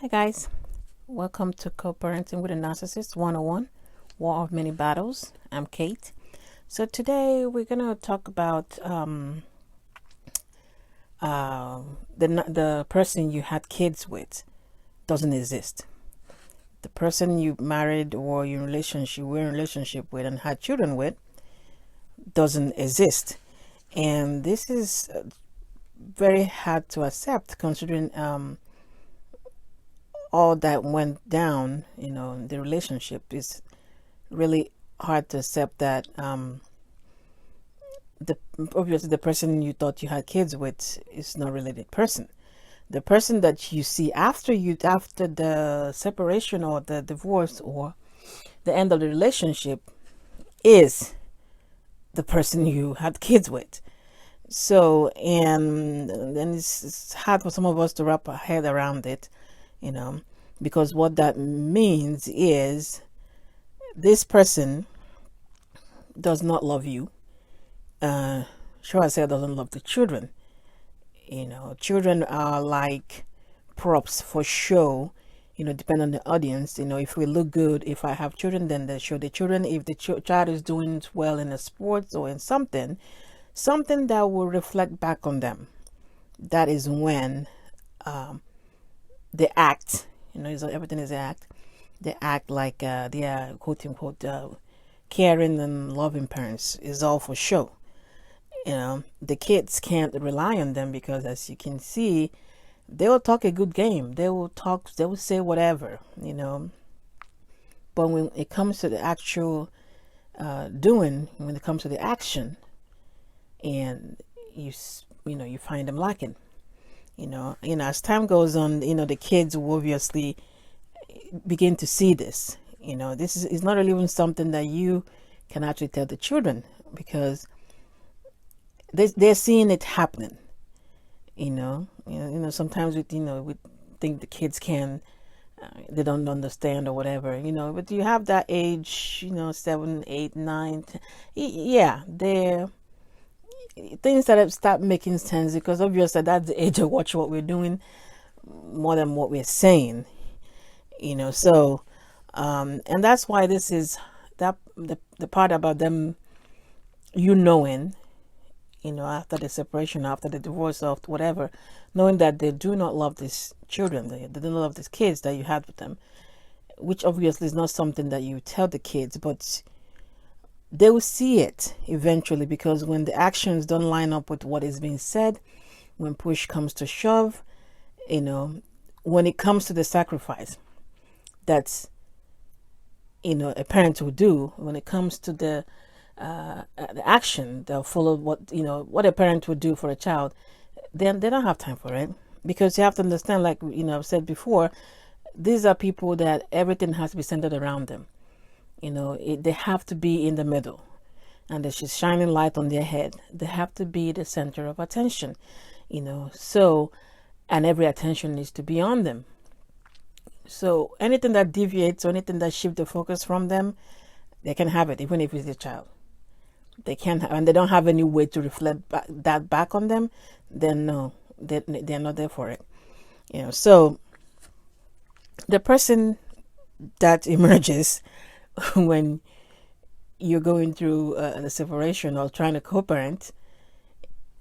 Hi guys, welcome to Coparenting with a Narcissist 101, War of Many Battles. I'm Kate. So today we're gonna talk about the person you had kids with doesn't exist. The person you married or were in relationship with and had children with doesn't exist, and this is very hard to accept considering all that went down, in the relationship. Is really hard to accept that the obviously the person you thought you had kids with is not related person. The person that you see after the separation or the divorce or the end of the relationship is the person you had kids with. So, and then it's hard for some of us to wrap our head around it, because what that means is this person does not love you. Sure, I say doesn't love the children. Children are like props for show, depending on the audience. If we look good, if I have children, then they show the children. If the child is doing well in a sports or in something that will reflect back on them, that is when they act. Everything is act. They act like they are quote unquote caring and loving parents. Is all for show. The kids can't rely on them because, as you can see, they will talk a good game. They will say whatever. But when it comes to the actual doing, when it comes to the action, and you find them lacking. As time goes on, the kids will obviously begin to see this. This is not really even something that you can actually tell the children, because they're seeing it happening. Sometimes we think the kids they don't understand or whatever. But you have that age, 7, 8, 9, 10, yeah, they're things that have stopped making sense, because obviously that's the age of watch what we're doing more than what we're saying. So and that's why this is that the part about them, knowing, after the separation, after the divorce, of whatever, knowing that they do not love these children, they do not love these kids that you had with them, which obviously is not something that you tell the kids, but they will see it eventually, because when the actions don't line up with what is being said, when push comes to shove, when it comes to the sacrifice that's a parent will do, when it comes to the action, they'll follow what a parent would do for a child, then they don't have time for it, because you have to understand, like I've said before, these are people that everything has to be centered around them. They have to be in the middle, and there's just shining light on their head. They have to be the center of attention, so, and every attention needs to be on them. So anything that deviates or anything that shifts the focus from them, they can have it, even if it's a child. They can't have, and they don't have any way to reflect that back on them, then no, they're not there for it. So the person that emerges when you're going through the separation or trying to co-parent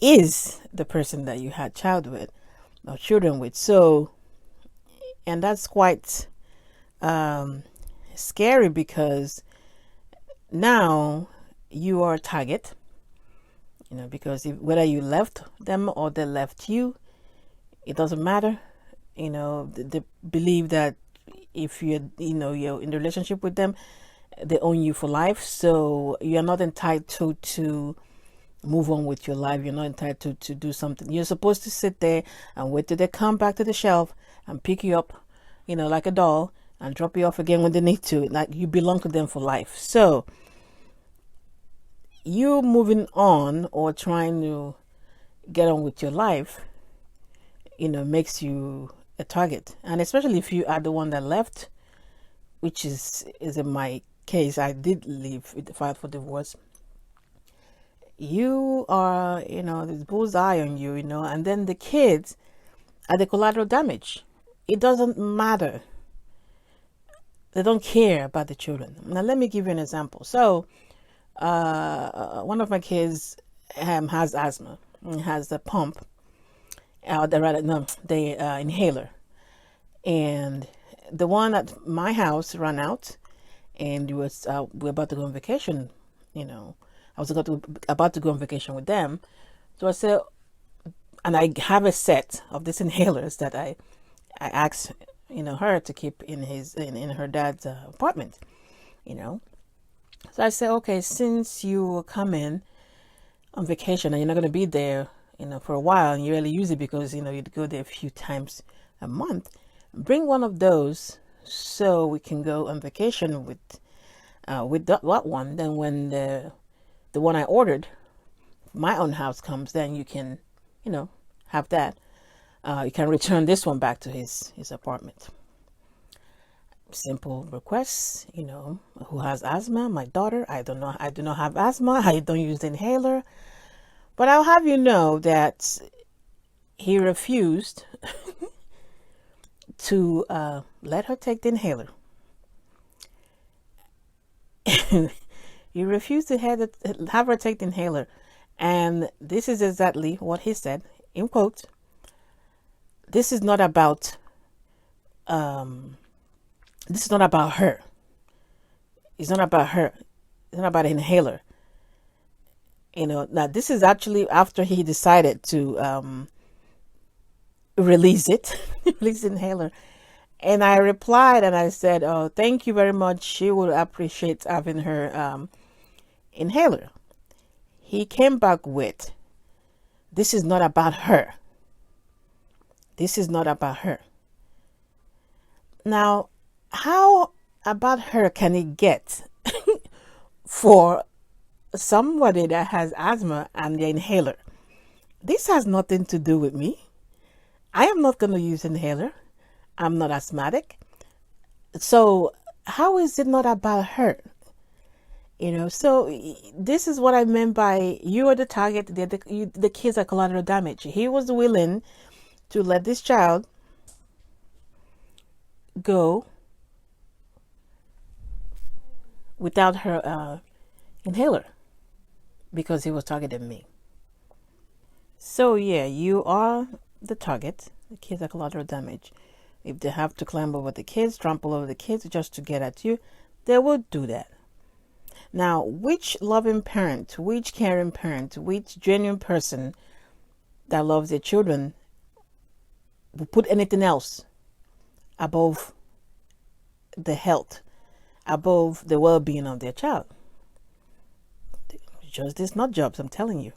is the person that you had child with or children with. So, and that's quite scary, because now you are a target, because whether you left them or they left you, it doesn't matter. They believe that if you're in the relationship with them, they own you for life. So you're not entitled to move on with your life. You're not entitled to do something. You're supposed to sit there and wait till they come back to the shelf and pick you up, like a doll, and drop you off again when they need to. Like, you belong to them for life. So you moving on or trying to get on with your life, makes you a target. And especially if you are the one that left, which is in my case, I did leave with the fight for divorce. You are, there's bullseye on you, and then the kids are the collateral damage. it doesn't matter. They don't care about the children. Now, let me give you an example. So, one of my kids has asthma and has the pump, the inhaler. And the one at my house ran out, and we're about to go on vacation. I was about to go on vacation with them. So I said, and I have a set of these inhalers that I asked her to keep in her dad's apartment. So I said, okay, since you come in on vacation and you're not going to be there for a while, and you really use it because you'd go there a few times a month, bring one of those so we can go on vacation with that one. Then when the one I ordered my own house comes, then you can have that. You can return this one back to his apartment. Simple requests. Who has asthma? My daughter. I do not have asthma. I don't use the inhaler. But I'll have you know that he refused to let her take the inhaler. He refused to have her take the inhaler. And this is exactly what he said, in quotes. This is not about her. It's not about her. It's not about an inhaler. Now this is actually after he decided to release the inhaler. And I replied and I said, oh, thank you very much. She would appreciate having her inhaler. He came back with, this is not about her. This is not about her. Now, how about her can it get for somebody that has asthma and the inhaler? This has nothing to do with me. I am not going to use inhaler. I'm not asthmatic. So how is it not about her? So this is what I meant by you are the target, the kids are collateral damage. He was willing to let this child go without her inhaler because he was targeting me. So yeah, you are the target. The kids are collateral damage. If they have to climb over the kids, trample over the kids just to get at you, they will do that. Now, which loving parent, which caring parent, which genuine person that loves their children will put anything else above the health, above the well-being of their child? Just it's not jobs, I'm telling you.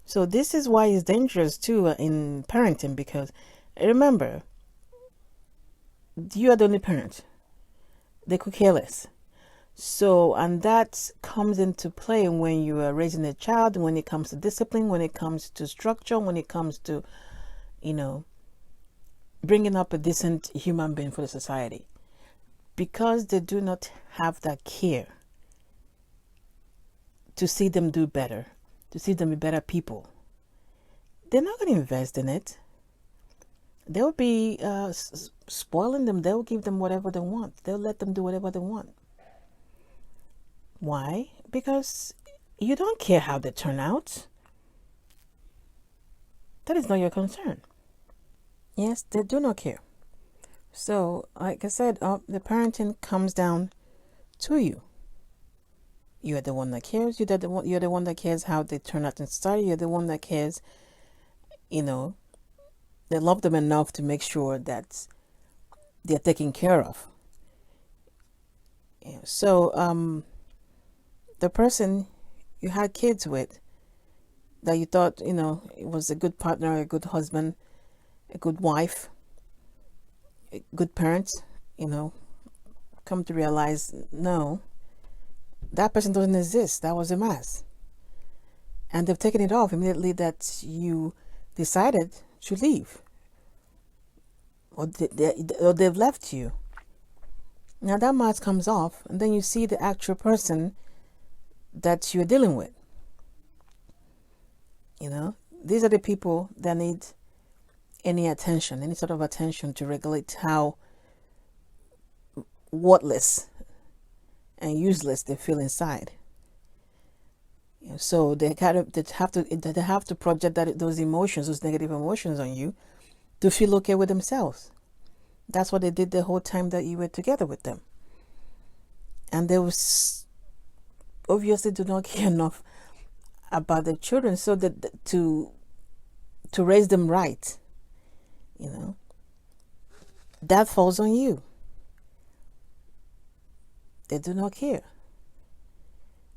So this is why it's dangerous too in parenting, because remember, you are the only parent. They could care less. So, and that comes into play when you are raising a child, when it comes to discipline, when it comes to structure, when it comes to, bringing up a decent human being for the society. Because they do not have that care to see them do better, to see them be better people, they're not going to invest in it. They'll be spoiling them. They'll give them whatever they want. They'll let them do whatever they want. Why? Because you don't care how they turn out. That is not your concern. Yes, they do not care. So, like I said, the parenting comes down to you. You are the one that cares. You're the one that cares how they turn out in society. You're the one that cares, they love them enough to make sure that they're taken care of. Yeah. So, the person you had kids with that you thought, it was a good partner, a good husband, a good wife, a good parent, come to realize, no, that person doesn't exist. That was a mask. And they've taken it off immediately that you decided to leave. Or they've left you. Now that mask comes off, and then you see the actual person that you're dealing with. These are the people that need any attention, any sort of attention to regulate how worthless and useless they feel inside. So they have to project those emotions, those negative emotions on you to feel okay with themselves. That's what they did the whole time that you were together with them. And they was obviously do not care enough about their children so that to raise them right. That falls on you. They do not care.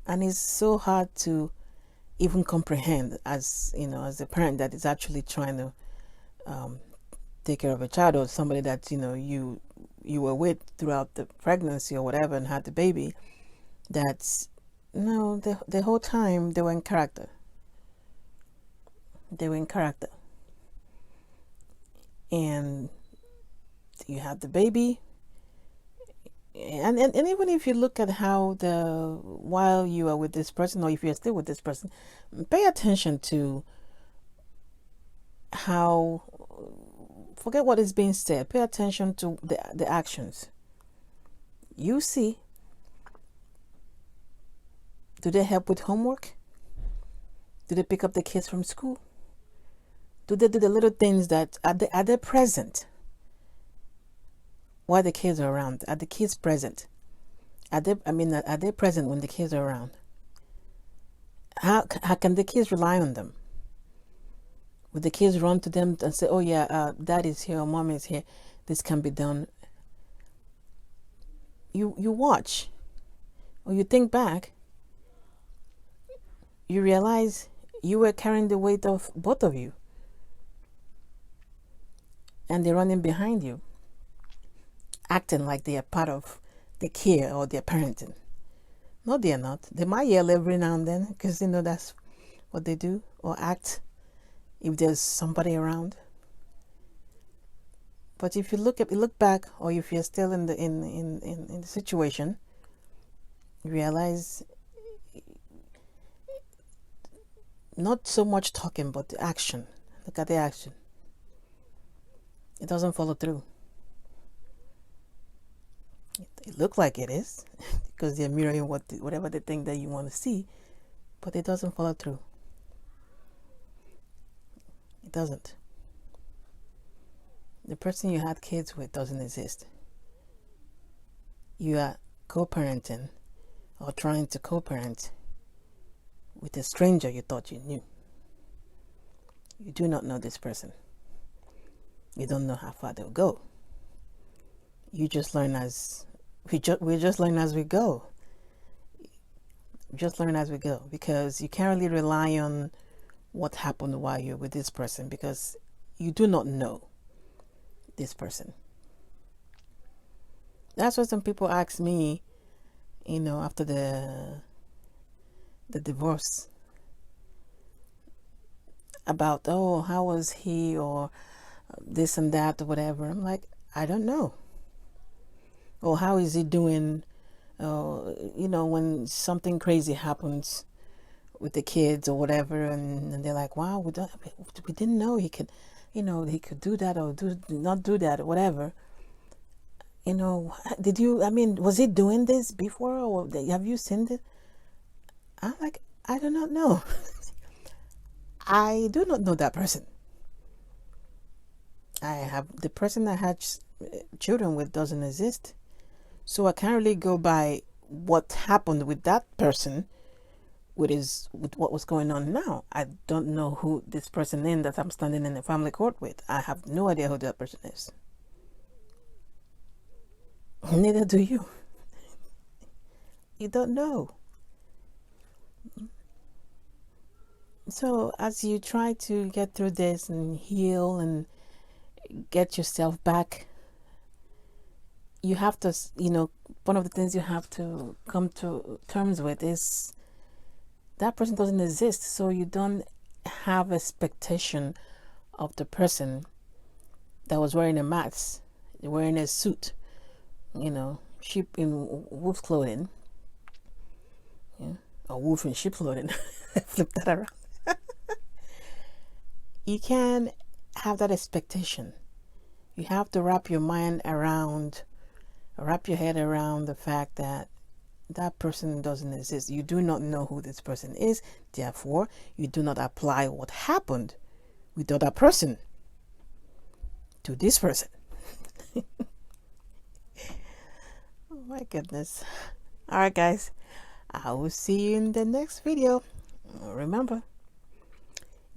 And it's so hard to even comprehend as a parent that is actually trying to take care of a child, or somebody that you were with throughout the pregnancy or whatever and had the baby, that's the whole time they were in character. And you have the baby, and even if you look at how while you are with this person, or if you're still with this person, pay attention to how, forget what is being said, pay attention to the actions. You see, do they help with homework? Do they pick up the kids from school? Do they do the little things that are they present while the kids are around? Are the kids present? Are they present when the kids are around? How can the kids rely on them? Would the kids run to them and say, "Oh yeah, dad is here or mom is here. This can be done." You watch, or you think back. You realize you were carrying the weight of both of you, and they're running behind you, acting like they are part of the care or their parenting. No, they are not. They might yell every now and then because that's what they do, or act if there's somebody around. But if you look back, or if you're still in the situation, you realize not so much talking, but the action. Look at the action. It doesn't follow through. It looks like it is because they're mirroring whatever they think that you want to see, but it doesn't follow through. It doesn't. The person you had kids with doesn't exist. You are co-parenting or trying to co-parent with a stranger you thought you knew. You do not know this person. You don't know how far they'll go. You just learn we just learn as we go. Just learn as we go, because you can't really rely on what happened while you're with this person, because you do not know this person. That's what some people ask me, after the divorce, about, oh, how was he, or this and that, or whatever. I'm like, I don't know. Or how is he doing? When something crazy happens with the kids or whatever, and they're like, wow, we didn't know he could, he could do that or not do that or whatever. Was he doing this before, or have you seen it? I'm like, I do not know. I do not know that person. The person I had children with doesn't exist. So I can't really go by what happened with that person with what was going on now. I don't know who this person is that I'm standing in the family court with. I have no idea who that person is. Neither do you. You don't know. So as you try to get through this and heal and get yourself back, you have to, one of the things you have to come to terms with is that person doesn't exist. So you don't have expectation of the person that was wearing a mask, wearing a suit, sheep in wolf clothing, or wolf in sheep clothing. Flip that around. You can have that expectation. You have to wrap your head around the fact that that person doesn't exist. You do not know who this person is. Therefore, you do not apply what happened with the other person to this person. Oh my goodness. All right, guys. I will see you in the next video. Remember,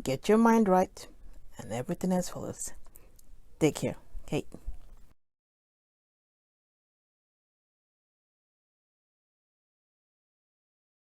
get your mind right and everything else follows. Take care. Okay.